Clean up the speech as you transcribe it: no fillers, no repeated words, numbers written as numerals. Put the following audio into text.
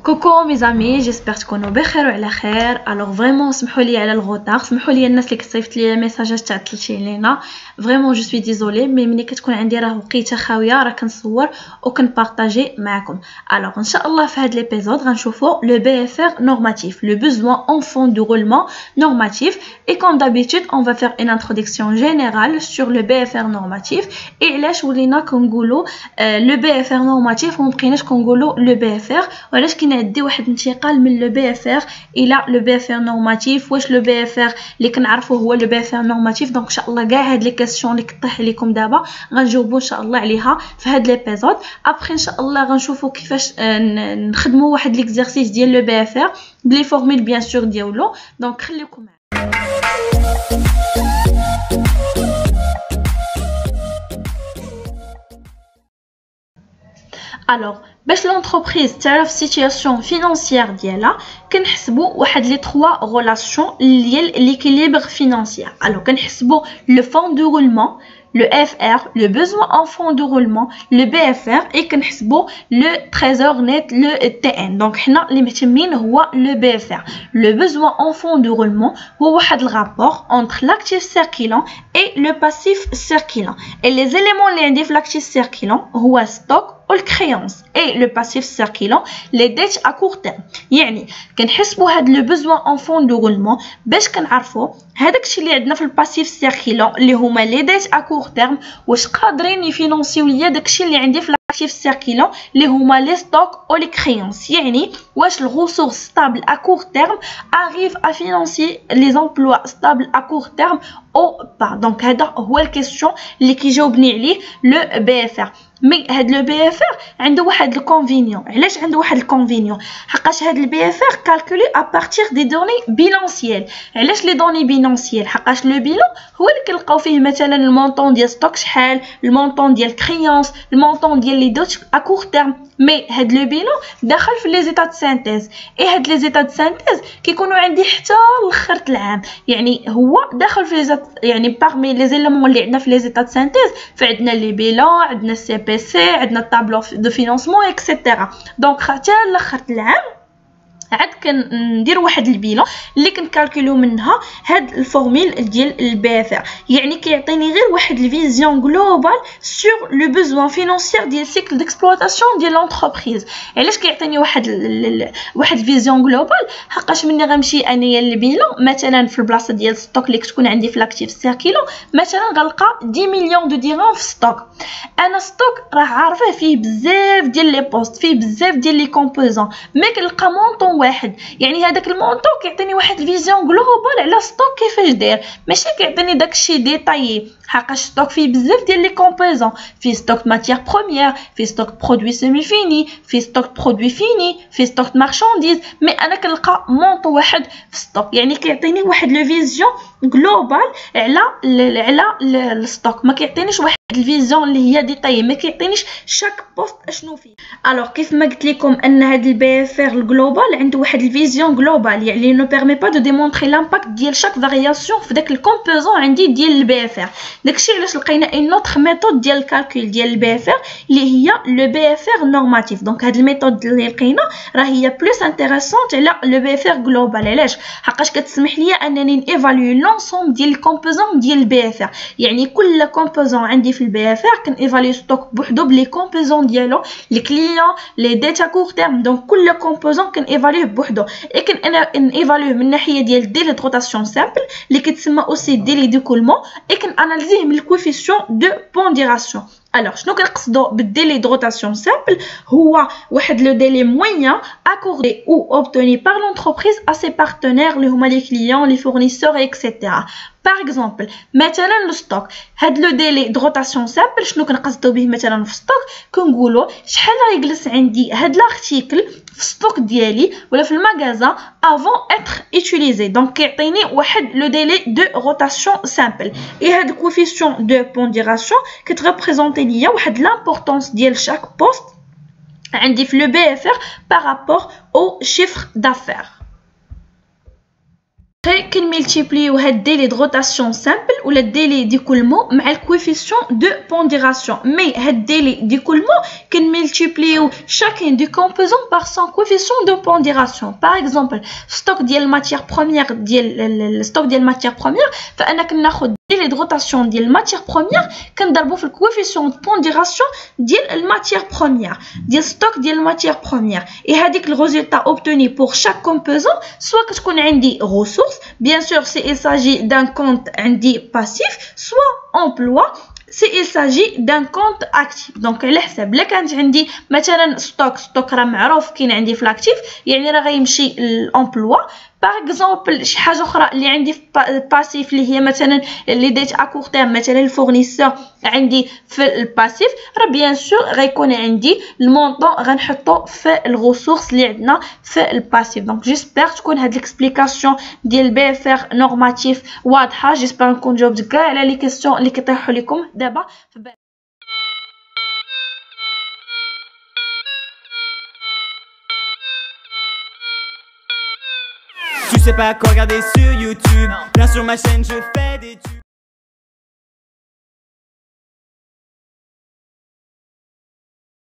Coucou mes amis, j'espère تكونوا بخير وعلى خير. Alors vraiment سمحوا لي على الغوطار، سمحوا لي الناس اللي كتصيفط لي ميساجات تاع تلشي لينا. Vraiment je suis désolée mais ملي كتكون عندي راه وقيته خاويه راه كنصور وكنبارطاجي معكم. Alors ان شاء الله في هاد ليبيزود غنشوفوا le BFR normatif, le besoin en fond de roulement normatif, et comme d'habitude on va faire une introduction générale sur le BFR normatif et علاش ولينا كنقولوا le BFR normatif وما بقيناش كنقولوا le BFR وعلاش كاين واحد الانتقال من لو بي اف ار الى لو بي اف ار نورماتيف. واش لو بي اف ار اللي كنعرفوه هو لو بي اف ار نورماتيف؟ دونك ان شاء الله كاع هاد لي كيسيون اللي كطيح لكم دابا غنجاوبوا ان شاء الله عليها في هاد ليبيزود. ابري ان شاء الله غنشوفوا كيفاش نخدموا واحد ليكزارسيس ديال لو بي اف ار بلي فورمول بيان سور ديالو. دونك خليكم معايا. Alors باش l'entreprise تعرف situation financière ديالها كنحسبوا واحد لي 3 relations ديال l'équilibre financier. Alors كنحسبوا le fonds de roulement, le FR, le besoin en fonds de roulement, le BFR, et كنحسبوا le trésor net, le TN. donc حنا اللي مهتمين هو le BFR. le besoin en fonds de roulement هو واحد الرابور entre l'actif circulant et le passif circulant. et les éléments اللي عندي في l'actif circulant هو stock ou le créance, et le passif circulant les dettes à court terme. يعني كنحسبوا هاد لو besoin en fond de roulement باش كنعرفوا هذاك الشيء اللي عندنا في الباسيف سيركيلون اللي هما لي ديت ا كور تيرم واش قادرين يفينونسيو ليا داك الشيء اللي عندي في الاكتيف سيركيلون اللي هما لي ستوك او لي كريونس. يعني واش الغصور ستابل ا كور تيرم arrive à financer les emplois stables à court terme ou pas. donc هذا هو الكيسيون اللي كيجاوبني عليه لو بي اف ار. مي هاد لو بي اف ار عنده واحد الكونفينيون. علاش عنده واحد الكونفينيون؟ حقاش هاد البي اف ار كالكولي ا بارتير دي دوني بيلانسييل. علاش لي دوني بيلانسييل؟ حقاش لو بيلون هو اللي كنلقاو فيه مثلا المونطون ديال ستوك شحال، المونطون ديال كريونس، المونطون ديال لي دوت ا كور تيرم. مي هاد لو بيلون داخل في لي زيتا د سانتيز، اي هاد لي زيتا د سانتيز كيكونوا عندي حتى لاخر العام. يعني هو داخل في لي يعني باغمي لي زيليمون اللي عندنا في لي زيتا د سانتيز فعندنا لي بيلون، عندنا السي بي سي، عندنا الطابلو دو فينانسمون اكسيتيرا. دونك حتى لاخر العام عاد كندير واحد البيلون اللي كنكالكوليو منها هاد الفورمول ديال البي اف ار. يعني كيعطيني غير واحد الفيزيون جلوبال سور لو بوزوان فينانسيير ديال سيكل ديكسبلوطاسيون ديال لونتربريز. علاش كيعطيني واحد الفيزيون جلوبال؟ حقاش ملي غنمشي انايا للبيلون مثلا في البلاصه ديال ستوك اللي كتكون عندي في لاكتيف سيركيلون مثلا غنلقى 10 مليون دو درهم في ستوك. انا ستوك راه عارفه فيه بزاف ديال لي بوست، فيه بزاف ديال لي كومبوزون، مي كنلقى مونطون واحد. يعني هذاك المونطون كيعطيني واحد الفيزيون جلوبال على ستوك كيفاش داير، ماشي كيعطيني داكشي ديتايي. حقاش ستوك فيه بزاف ديال لي كومبوزون، فيه ستوك ماتيير بروميير، فيه ستوك برودوي سيمي فيني، فيه ستوك برودوي فيني، فيه ستوك مارشانديز. مي انا كنلقى مونطون واحد في ستوك. يعني كيعطيني واحد لو فيزيون جلوبال على الستوك، ما كيعطينيش واحد الفيزيون اللي هي ديتايي، ما كيعطينيش شاك بوست اشنو فيه. الوغ كيف ما قلت لكم ان هاد البي اف ار الجلوبال عنده واحد الفيزيون جلوبال، يعني نو بيرمي با دو ديمونطري لامباكت ديال شاك فارياسيون في داك الكومبوزون عندي ديال البي اف ار. داكشي علاش لقينا اون اوتر ميثود ديال الكالكول ديال البي اف ار اللي هي لو بي اف ار نورماتيف. دونك هاد الميثود اللي لقينا راه هي بلوس انتريسونت على لو بي اف ار جلوبال. علاش؟ حقاش كتسمح ليا انني نيفاليو لونسوم ديال الكومبوزون ديال البي اف ار. يعني كل كومبوزون عندي في البي اف ار كنيفاليو ستوك بوحدو بلي كومبوزون ديالو، لي كليون، لي ديتا كور تيرم. دونك كل كومبوزون كنيفاليوه بوحدو، اي كنيفاليوه من الناحيه ديال ديلي دو روتاسيون سامبل اللي كتسمى اوسي ديلي دو كولمون، اي كناناليزيه من الكوفيسيون دو بونديراسيون. alors شنو كنقصدوا بالديلي دو روتاسيون سامبل؟ هو واحد لو ديلي موين accordé ou obtenu par l'entreprise à ses partenaires اللي هما لي كليون، لي فورنيسور اكسيتيرا. باغ اكزومبل مثلا لو ستوك، هاد لو ديلي دو روتاسيون سامبل شنو كنقصدوا به؟ مثلا في ستوك كنقولوا شحال غيجلس عندي هاد لارتيكل في ستوك ديالي ولا في المغازا avant être utilisé. دونك كيعطيني واحد لو ديلي دو روتاسيون سامبل، اي هاد الكوفيسيون دو بونديراسيون كتريبريزونتي ليا واحد لامبورطونس ديال شاك بوست عندي في لو بي اف ار بارابور او شيفر دافير. كنملتيبليو هاد ديلي دو روتاسيون سامبل ولا ديلي ديكولمون مع الكويفيسيون دو بونديراسيون مي هاد ديلي ديكولمون كنملتيبليو شاكين دي كومبوزون بار سون كويفيسيون دو بونديراسيون. باغ اكزومبل ستوك ديال الماتيير بروميير ديال الستوك ديال الماتيير بروميير فانا كناخد ديلي دو روتاسيون ديال الماتيير بروميير كنضربو في الكويفيسيون دو بونديراسيون ديال الماتيير بروميير ديال ستوك ديال الماتيير بروميير اي هذيك الريزولتا اوبتوني بور شاك كومبوزون سوا كتكون عندي ressources. Bien sûr, s'il s'agit d'un compte عندي passif, soit emploi, s'il s'agit d'un compte actif. Donc على حسب لا كانت عندي مثلا ستوك راه معروف كاين عندي في الاكتيف يعني راه غيمشي للامبلوا. باغ اكزومبل شي حاجه اخرى اللي عندي في باسيف اللي هي مثلا اللي ديت اكور تيرم مثلا الفورنيسور عندي في الباسيف راه بيان سور غيكون عندي المونطون غنحطو في الريسورس اللي عندنا في الباسيف. دونك جيسبر تكون هاد ليكسبليكاسيون ديال البي اف ار نورماتيف واضحه. جيسبر نكون جاوبت كاع على لي كيسيون اللي كيطيحوا لكم دابا. Tu sais pas quoi regarder sur YouTube. Viens sur ma chaîne, je fais des tubes.